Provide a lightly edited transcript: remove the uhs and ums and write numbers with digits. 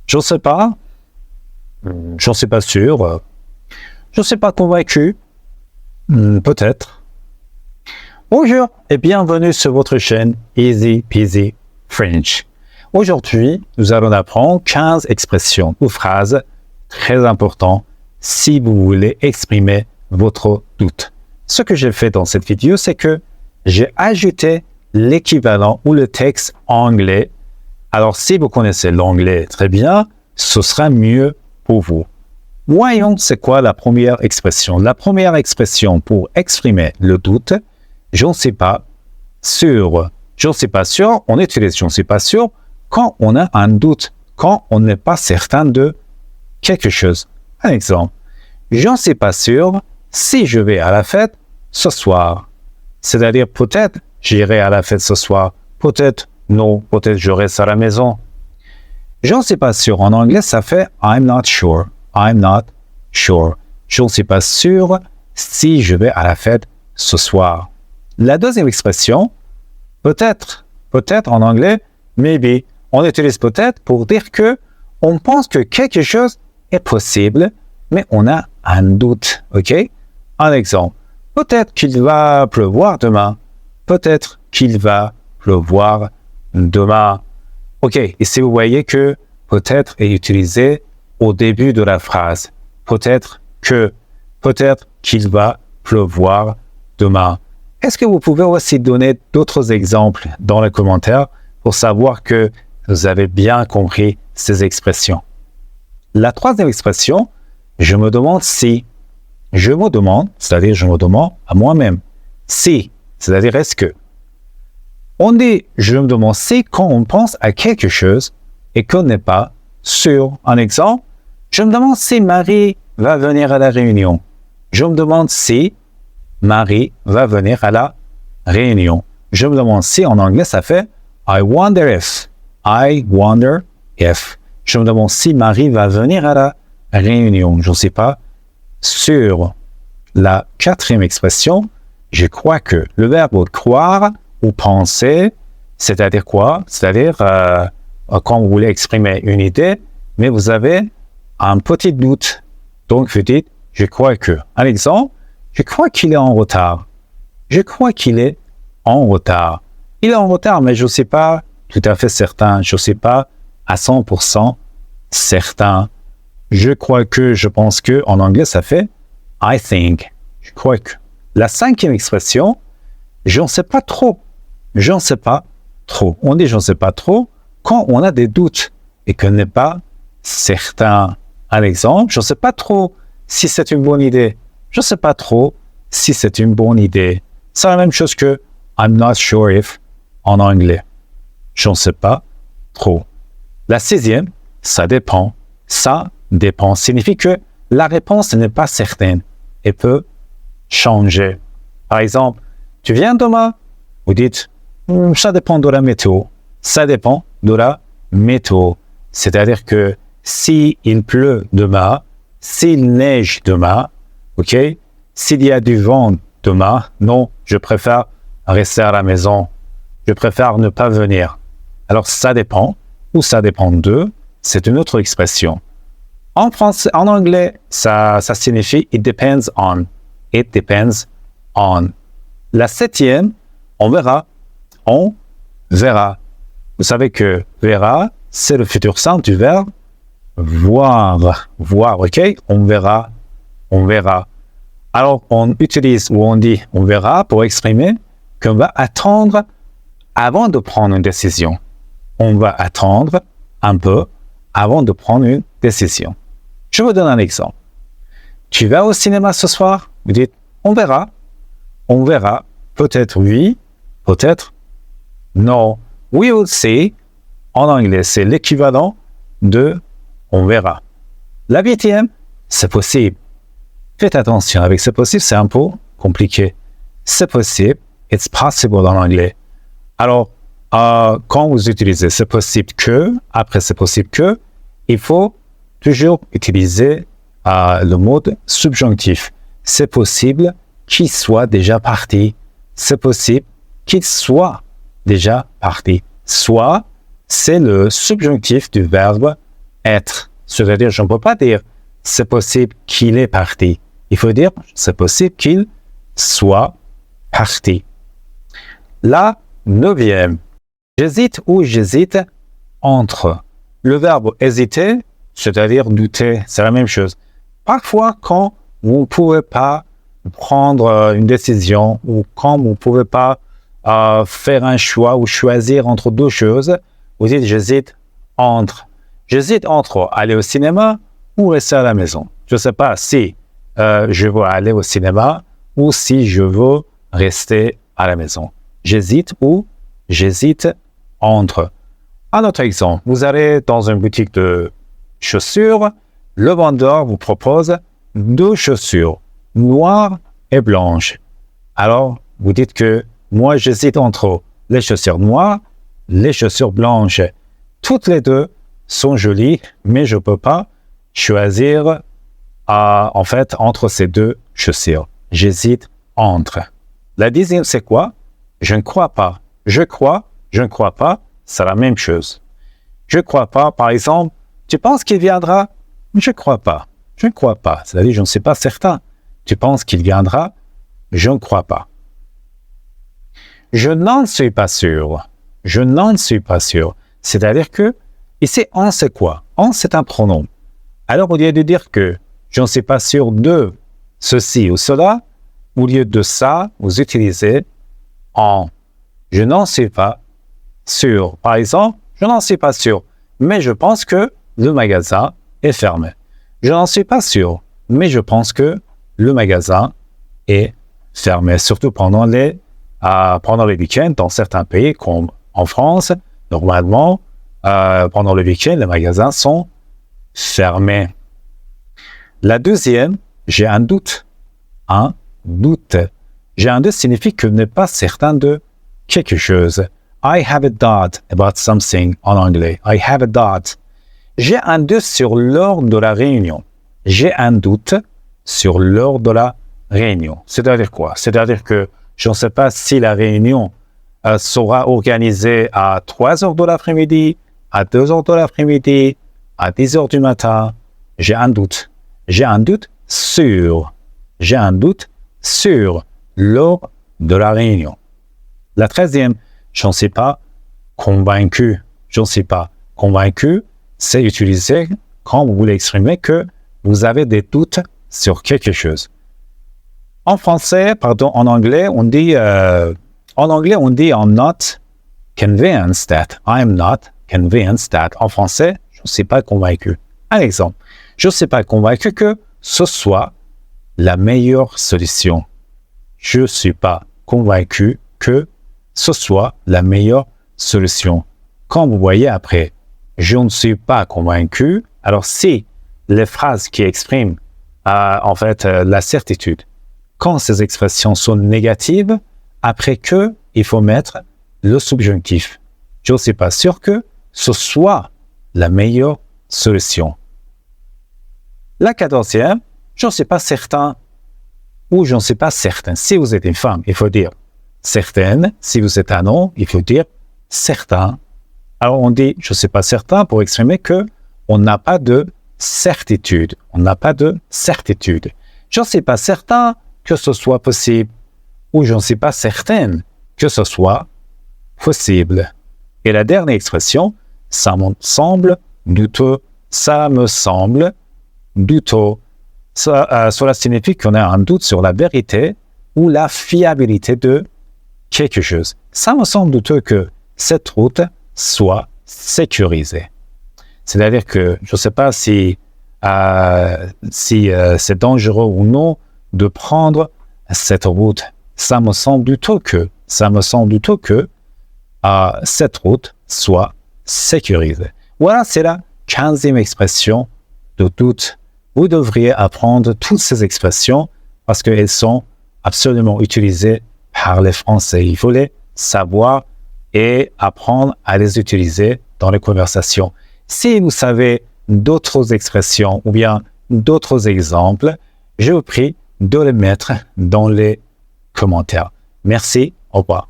Je ne sais pas. Je ne suis pas sûr. Je ne suis pas convaincu. Peut-être. Bonjour et bienvenue sur votre chaîne Easy Peasy French. Aujourd'hui, nous allons apprendre 15 expressions ou phrases très importantes si vous voulez exprimer votre doute. Ce que j'ai fait dans cette vidéo, c'est que j'ai ajouté l'équivalent ou le texte anglais. Alors, si vous connaissez l'anglais très bien, ce sera mieux pour vous. Voyons, c'est quoi la première expression. La première expression pour exprimer le doute, je ne sais pas sûr. Je ne sais pas sûr, on utilise je ne sais pas sûr quand on a un doute, quand on n'est pas certain de quelque chose. Un exemple, je ne sais pas sûr si je vais à la fête ce soir. C'est-à-dire peut-être j'irai à la fête ce soir, peut-être non, peut-être je reste à la maison. Je ne sais pas sûr en anglais, ça fait I'm not sure. I'm not sure. Je ne suis pas sûr si je vais à la fête ce soir. La deuxième expression, peut-être en anglais, maybe. On utilise peut-être pour dire que on pense que quelque chose est possible, mais on a un doute, ok? Un exemple, peut-être qu'il va pleuvoir demain. Peut-être qu'il va pleuvoir demain. Ok, ici vous voyez que peut-être est utilisé au début de la phrase. Peut-être qu'il va pleuvoir demain. Est-ce que vous pouvez aussi donner d'autres exemples dans les commentaires pour savoir que vous avez bien compris ces expressions? La troisième expression, je me demande si. Je me demande, c'est-à-dire je me demande à moi-même. Si, c'est-à-dire est-ce que. On dit je me demande si quand on pense à quelque chose et qu'on n'est pas sûr. Un exemple, je me demande si Marie va venir à la réunion. Je me demande si Marie va venir à la réunion. Je me demande si en anglais ça fait I wonder if. I wonder if. Je me demande si Marie va venir à la réunion. Je ne sais pas sûr. La quatrième expression, je crois que. Le verbe croire ou penser, c'est-à-dire quoi? C'est-à-dire quand vous voulez exprimer une idée, mais vous avez un petit doute. Donc vous dites, je crois que. Un exemple, je crois qu'il est en retard. Je crois qu'il est en retard. Il est en retard, mais je ne suis pas tout à fait certain. Je ne suis pas à 100% certain. Je crois que, je pense que, en anglais, ça fait I think. Je crois que. La cinquième expression, je ne sais pas trop. Je ne sais pas trop. On dit je ne sais pas trop quand on a des doutes et qu'on n'est pas certain. Un exemple, je ne sais pas trop si c'est une bonne idée. Je ne sais pas trop si c'est une bonne idée. C'est la même chose que I'm not sure if en anglais. Je ne sais pas trop. La sixième, ça dépend. Ça dépend signifie que la réponse n'est pas certaine et peut changer. Par exemple, tu viens demain? Vous dites, ça dépend de la météo. Ça dépend de la météo. C'est-à-dire que s'il pleut demain, s'il neige demain, ok? S'il y a du vent demain, non, je préfère rester à la maison. Je préfère ne pas venir. Alors, ça dépend, ou ça dépend de, c'est une autre expression. En français, en anglais, ça signifie it depends on. It depends on. La septième, on verra. On verra. Vous savez que verra, c'est le futur simple du verbe voir. Voir, ok? On verra. On verra. Alors, on utilise ou on dit on verra pour exprimer qu'on va attendre avant de prendre une décision. On va attendre un peu avant de prendre une décision. Je vous donne un exemple. Tu vas au cinéma ce soir? Vous dites on verra. On verra. Peut-être oui, peut-être non. We will see. En anglais, c'est l'équivalent de on verra. La huitième, c'est possible. Faites attention, avec c'est possible, c'est un peu compliqué. C'est possible, it's possible en anglais. Alors, quand vous utilisez c'est possible que, après c'est possible que, il faut toujours utiliser le mode subjonctif. C'est possible qu'il soit déjà parti. C'est possible qu'il soit déjà parti. Soit, c'est le subjonctif du verbe être. C'est-à-dire, je ne peux pas dire c'est possible qu'il est parti. Il faut dire c'est possible qu'il soit parti. La 9e. J'hésite ou j'hésite entre. Le verbe hésiter, c'est-à-dire douter, c'est la même chose. Parfois, quand vous ne pouvez pas prendre une décision ou quand vous ne pouvez pas faire un choix ou choisir entre deux choses, vous dites j'hésite entre. J'hésite entre aller au cinéma ou rester à la maison. Je ne sais pas si je veux aller au cinéma ou si je veux rester à la maison. J'hésite ou j'hésite entre. Un autre exemple, vous allez dans une boutique de chaussures, le vendeur vous propose 2 chaussures, noires et blanches. Alors, vous dites que moi, j'hésite entre les chaussures noires, les chaussures blanches. Toutes les deux sont jolies, mais je ne peux pas choisir en fait entre ces 2 chaussures. J'hésite entre. La 10e, c'est quoi? Je ne crois pas. Je crois, je ne crois pas, c'est la même chose. Je ne crois pas, par exemple, tu penses qu'il viendra? Je ne crois pas. Je ne crois pas. C'est-à-dire, je ne suis pas certain. Tu penses qu'il viendra? Je ne crois pas. Je n'en suis pas sûr. Je n'en suis pas sûr. C'est-à-dire que, ici, on c'est quoi? On, c'est un pronom. Alors, au lieu de dire que je ne suis pas sûr de ceci ou cela, au lieu de ça, vous utilisez en. Je n'en suis pas sûr. Par exemple, je n'en suis pas sûr, mais je pense que le magasin est fermé. Je n'en suis pas sûr, mais je pense que le magasin est fermé, surtout pendant les week-ends dans certains pays comme en France. Normalement, pendant le week-end, les magasins sont fermés. La 2e, j'ai un doute. Un doute. J'ai un doute signifie que je n'ai pas certain de quelque chose. I have a doubt about something en anglais. I have a doubt. J'ai un doute sur l'heure de la réunion. J'ai un doute sur l'heure de la réunion. C'est-à-dire quoi? C'est-à-dire que je ne sais pas si la réunion sera organisée à 3 heures de l'après-midi, à 2 heures de l'après-midi, à 10 heures du matin. J'ai un doute. J'ai un doute sur. J'ai un doute sur l'heure de la réunion. La 13e, je ne suis pas convaincu. Je ne suis pas convaincu, c'est utilisé quand vous voulez exprimer que vous avez des doutes sur quelque chose. En français, en anglais, on dit I'm not convinced that. I'm not convinced that. En français, je ne suis pas convaincu. Un exemple. Je ne suis pas convaincu que ce soit la meilleure solution. Je ne suis pas convaincu que ce soit la meilleure solution. Quand vous voyez après, je ne suis pas convaincu, alors si les phrases qui expriment la certitude, quand ces expressions sont négatives, après que, il faut mettre le subjonctif. Je ne suis pas sûr que ce soit la meilleure solution. La 14e, je ne suis pas certain ou je ne suis pas certain. Si vous êtes une femme, il faut dire certaine. Si vous êtes un homme, il faut dire certain. Alors on dit je ne suis pas certain pour exprimer que on n'a pas de certitude. On n'a pas de certitude. Je ne suis pas certain que ce soit possible ou je ne suis pas certaine que ce soit possible. Et la dernière expression, ça me semble douteux. Ça me semble douteux. Cela signifie qu'on a un doute sur la vérité ou la fiabilité de quelque chose. Ça me semble douteux que cette route soit sécurisée. C'est-à-dire que je ne sais pas si c'est dangereux ou non de prendre cette route. Ça me semble douteux que cette route soit sécurisée. Voilà, c'est la 15e expression de doute. Vous devriez apprendre toutes ces expressions parce qu'elles sont absolument utilisées par les Français. Il faut les savoir et apprendre à les utiliser dans les conversations. Si vous savez d'autres expressions ou bien d'autres exemples, je vous prie de les mettre dans les commentaires. Merci, au revoir.